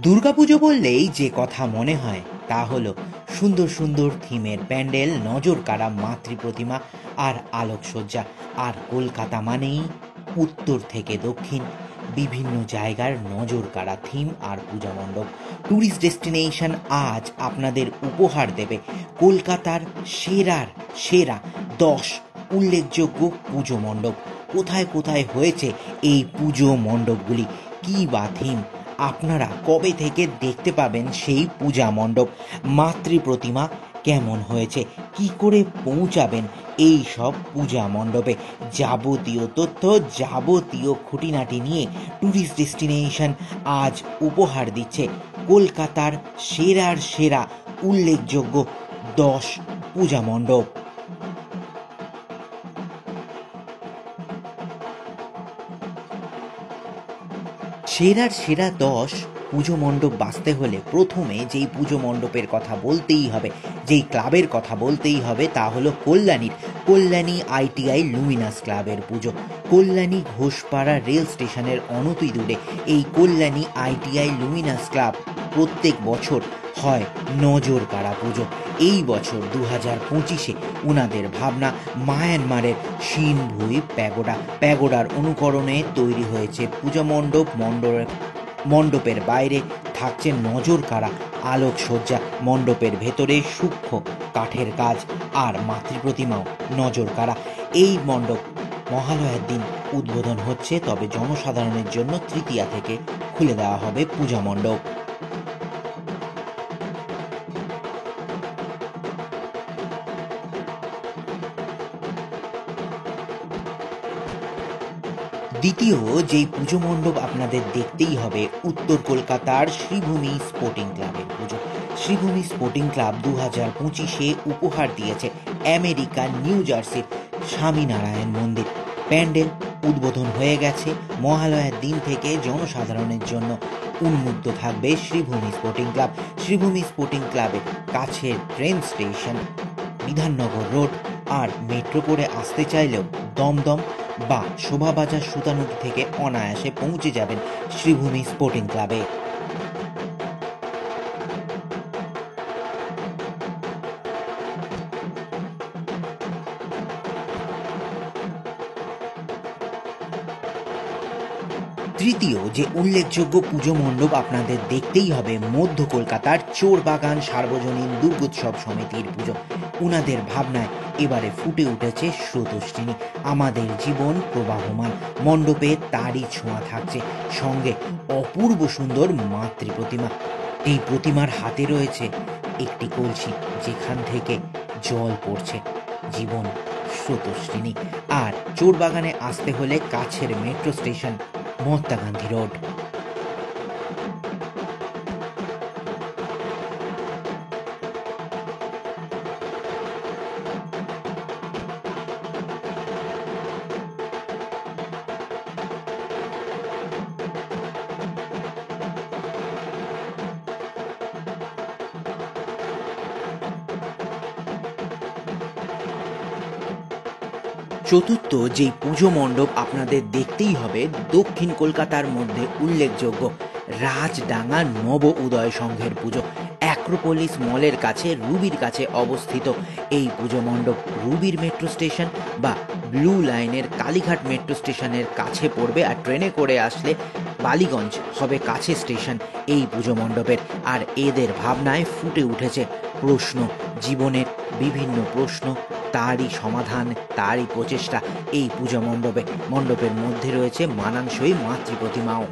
দুর্গাপুজো বললেই যে কথা মনে হয় তা হলো সুন্দর সুন্দর থিমের প্যান্ডেল, নজর কাড়া মাতৃপ্রতিমা আর আলোকসজ্জা। আর কলকাতা মানেই উত্তর থেকে দক্ষিণ বিভিন্ন জায়গার নজর কাড়া থিম আর পূজা মণ্ডপ। ট্যুরিস্ট ডেস্টিনেশন আজ আপনাদের উপহার দেবে কলকাতার সেরার সেরা 10 উল্লেখযোগ্য পুজো মণ্ডপ। কোথায় কোথায় হয়েছে এই পুজো মণ্ডপগুলি, কী বা থিম, আপনারা কবে থেকে দেখতে পাবেন সেই পূজা মণ্ডপ, মাতৃপ্রতিমা কেমন হয়েছে, কি করে পৌঁছাবেন এই সব পূজা মণ্ডপে, যাবতীয় তথ্য, যাবতীয় খুঁটিনাটি নিয়ে ট্যুরিস্ট ডেস্টিনেশন আজ উপহার দিচ্ছে কলকাতার সেরার সেরা উল্লেখযোগ্য 10 পূজা মণ্ডপ। সেরার সেরা 10 পুজো মণ্ডপ বাছতে হলে প্রথমে যেই পুজো মণ্ডপের কথা বলতেই হবে, যেই ক্লাবের কথা বলতেই হবে, তা হলো কল্যাণী আইটিআই লুমিনাস ক্লাবের পুজো। কল্যাণী ঘোষপাড়া রেল স্টেশনের অনতি দূরে এই কল্যাণী আইটিআই লুমিনাস ক্লাব প্রত্যেক বছর হয় নজর কাড়া পুজো। এই বছর 2025-এ ওনাদের ভাবনা মায়ানমারের সিনভুই প্যাগোডার অনুকরণে তৈরি হয়েছে পূজা মণ্ডপ। মণ্ডপের বাইরে থাকছে নজর কাড়া আলোকসজ্জা, মণ্ডপের ভেতরে সূক্ষ্ম কাঠের কাজ আর মাতৃপ্রতিমাও নজর কাড়া। এই মণ্ডপ মহালয়ার দিন উদ্বোধন হচ্ছে, তবে জনসাধারণের জন্য তৃতীয়া থেকে খুলে দেওয়া হবে পূজা মণ্ডপ। দ্বিতীয় যেই পুজো মণ্ডপ আপনাদের দেখতেই হবে উত্তর কলকাতার শ্রীভূমি স্পোর্টিং ক্লাবের পুজো। শ্রীভূমি স্পোর্টিং ক্লাব 2025-এ উপহার দিয়েছে আমেরিকার নিউ জার্সির স্বামীনারায়ণ মন্দির। প্যান্ডেল উদ্বোধন হয়ে গেছে, মহালয়ার দিন থেকে জনসাধারণের জন্য উন্মুক্ত থাকবে Sreebhumi sporting club. Sreebhumi sporting ক্লাবের কাছে ট্রেন স্টেশন, বিধাননগর রোড, আর মেট্রো করে আসতে চাইলেও দমদম বা শোভাবাজার সুতানুটি থেকে অনায়াসে পৌঁছে যাবেন শ্রীভূমি স্পোর্টিং ক্লাবে। তৃতীয় যে উল্লেখযোগ্য পুজো মণ্ডপ আপনাদের দেখতেই হবে মধ্য কলকাতার চোরবাগান সার্বজনীন দুর্গোৎসব সমিতির পুজো। উনাদের ভাবনায় এবারে ফুটে উঠেছে স্রোতস্বিনী, আমাদের জীবন প্রবাহমান। মণ্ডপে তারই ছোঁয়া থাকছে, সঙ্গে অপূর্ব সুন্দর মাতৃপ্রতিমা। এই প্রতিমার হাতে রয়েছে একটি কলসি, যেখান থেকে জল পড়ছে, জীবন স্রোতস্বিনী। আর চোরবাগানে আসতে হলে কাছের metro station Mahatma Gandhi road. চতুর্থ যেই পুজো মণ্ডপ আপনাদের দেখতেই হবে দক্ষিণ কলকাতার মধ্যে উল্লেখযোগ্য রাজডাঙ্গা নব উদয় সংঘের পুজো। অ্যাক্রোপলিস মলের কাছে, রুবির কাছে অবস্থিত এই পুজো মণ্ডপ রুবির মেট্রো স্টেশন বা ব্লু লাইনের কালীঘাট মেট্রো স্টেশনের কাছে পড়বে, আর ট্রেনে করে আসলে বালিগঞ্জ হবে কাছে স্টেশন এই পুজো মণ্ডপের। আর এদের ভাবনায় ফুটে উঠেছে প্রশ্ন, জীবনের বিভিন্ন প্রশ্ন, তারই সমাধান, তারই প্রচেষ্টা এই পূজা মণ্ডপের মধ্যে রয়েছে মানানসই মাতৃপ্রতিমাও।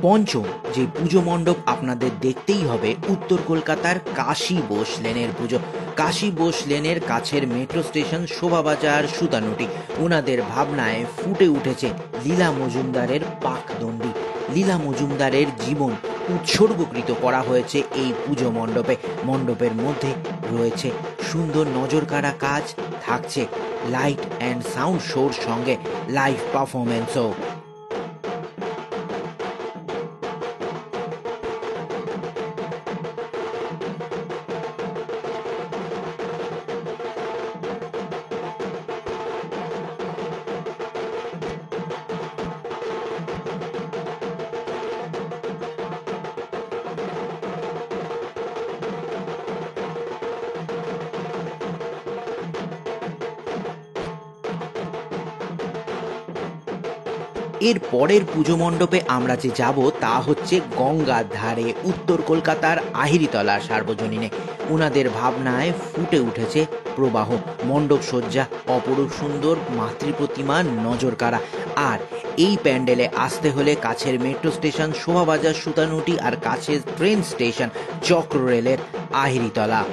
পঞ্চম যে পুজো মণ্ডপ আপনাদের দেখতেই হবে উত্তর কলকাতার কাশী বোস লেনের পুজো। কাশী বোস লেনের কাছের মেট্রো স্টেশন শোভাবাজার সুতানুটি। ওনাদের ভাবনায় ফুটে উঠেছে লীলা মজুমদারের পাকদণ্ডী। লীলা মজুমদারের জীবন উৎসর্গকৃত করা হয়েছে এই পুজো মণ্ডপে। মণ্ডপের মধ্যে রয়েছে সুন্দর নজরকাড়া কাজ, থাকছে লাইট অ্যান্ড সাউন্ড শোর সঙ্গে লাইভ পারফরমেন্সও। এর পরের পুজো মণ্ডপে আমরা যে যাব তা হচ্ছে গঙ্গার ধারে উত্তর কলকাতার আহিরিতলা সার্বজনীনে। ওনাদের ভাবনায় ফুটে উঠেছে প্রবাহ। মণ্ডপ সজ্জা অপরূপ সুন্দর, মাতৃপ্রতিমা নজরকাড়া। আর এই প্যান্ডেলে আসতে হলে কাছের মেট্রো স্টেশন শোভাবাজার সুতানুটি আর কাছের ট্রেন স্টেশন চক্র রেলের আহিরিতলা।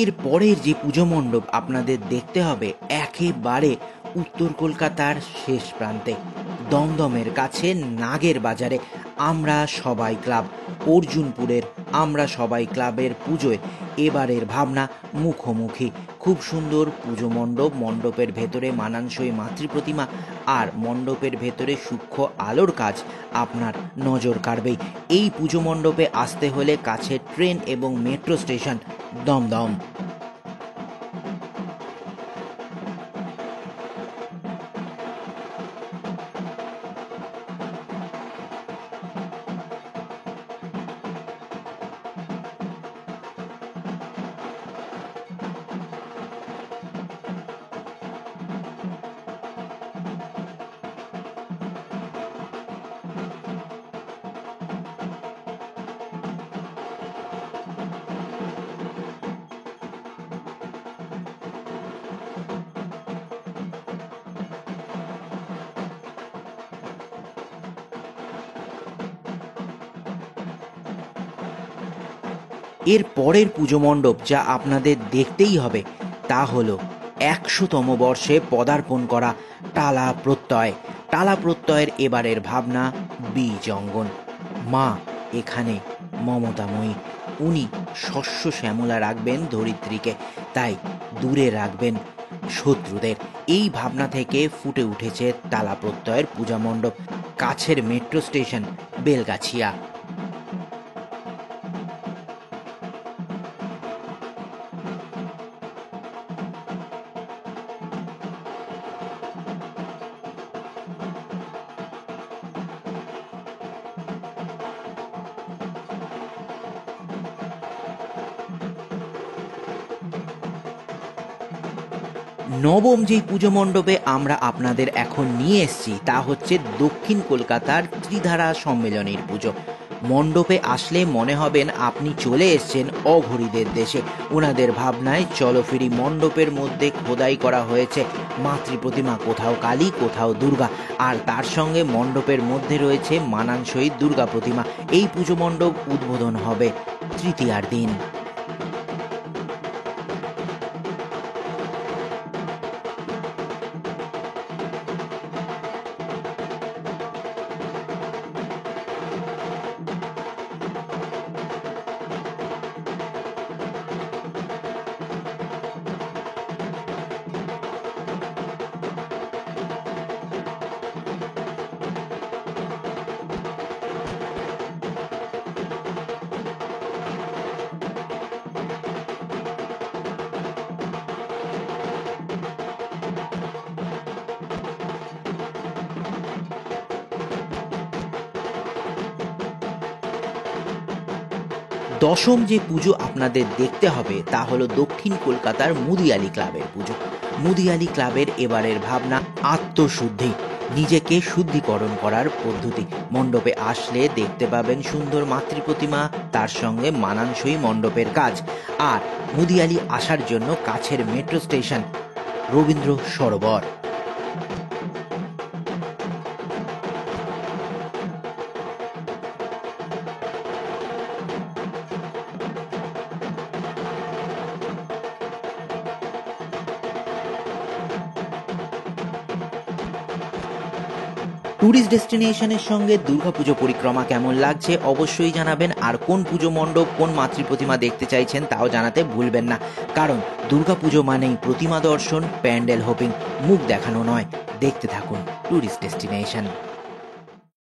এর পরের যে পুজো মণ্ডপ আপনাদের দেখতে হবে একেবারে উত্তর কলকাতার শেষ প্রান্তে, দমদমের কাছে নাগের বাজারে আমরা সবাই ক্লাব, অর্জুনপুরের আমরা সবাই ক্লাবের পুজোয় এবারের ভাবনা মুখোমুখি। খুব সুন্দর পুজো মণ্ডপ, মণ্ডপের ভেতরে মানানসই মাতৃপ্রতিমা আর মণ্ডপের ভেতরে সূক্ষ্ম আলোর কাজ আপনার নজর কাড়বেই। এই পুজো মণ্ডপে আসতে হলে কাছে ট্রেন এবং মেট্রো স্টেশন দমদম। এর পরের পুজো মণ্ডপ যা আপনাদের দেখতেই হবে তা হলো ১০০তম বর্ষে পদার্পণ করা টালা প্রত্যয়। টালা প্রত্যয়ের এবারের ভাবনা বীজ অঙ্গন। মা এখানে মমতাময়ী, উনি শস্য শ্যামলা রাখবেন ধরিত্রীকে, তাই দূরে রাখবেন শত্রুদের। এই ভাবনা থেকে ফুটে উঠেছে টালা প্রত্যয়ের পূজা মণ্ডপ, কাছের মেট্রো স্টেশন বেলগাছিয়া। নবম যেই পুজো মণ্ডপে আমরা আপনাদের এখন নিয়ে এসেছি তা হচ্ছে দক্ষিণ কলকাতার ত্রিধারা সম্মেলনের পুজো। মণ্ডপে আসলে মনে হবেন আপনি চলে এসেছেন অঘরীদের দেশে। ওনাদের ভাবনায় চলফেরি মণ্ডপের মধ্যে খোদাই করা হয়েছে মাতৃপ্রতিমা, কোথাও কালী কোথাও দুর্গা, আর তার সঙ্গে মণ্ডপের মধ্যে রয়েছে মানানসই দুর্গা প্রতিমা। এই পুজো মণ্ডপ উদ্বোধন হবে তৃতীয়ার দিন। দশম যে পুজো আপনাদের দেখতে হবে তা হলো দক্ষিণ কলকাতার মুদিয়ালি ক্লাবের পুজো। মুদিয়ালি ক্লাবের এবারের ভাবনা আত্মশুদ্ধি, নিজেকে শুদ্ধিকরণ করার পদ্ধতি। মণ্ডপে আসলে দেখতে পাবেন সুন্দর মাতৃপ্রতিমা, তার সঙ্গে মানানসই মণ্ডপের কাজ। আর মুদিয়ালি আসার জন্য কাছের metro station Rabindra Sarobar. Tourist ডেস্টিনেশনের সঙ্গে দুর্গাপুজো পরিক্রমা কেমন লাগছে অবশ্যই জানাবেন। আর কোন পুজো মণ্ডপ, কোন মাতৃপ্রতিমা দেখতে চাইছেন তাও জানাতে ভুলবেন না। কারণ দুর্গাপুজো মানেই প্রতিমা দর্শন, প্যান্ডেল হোপিং, মুখ দেখানো নয়। দেখতে থাকুন ট্যুরিস্ট ডেস্টিনেশন।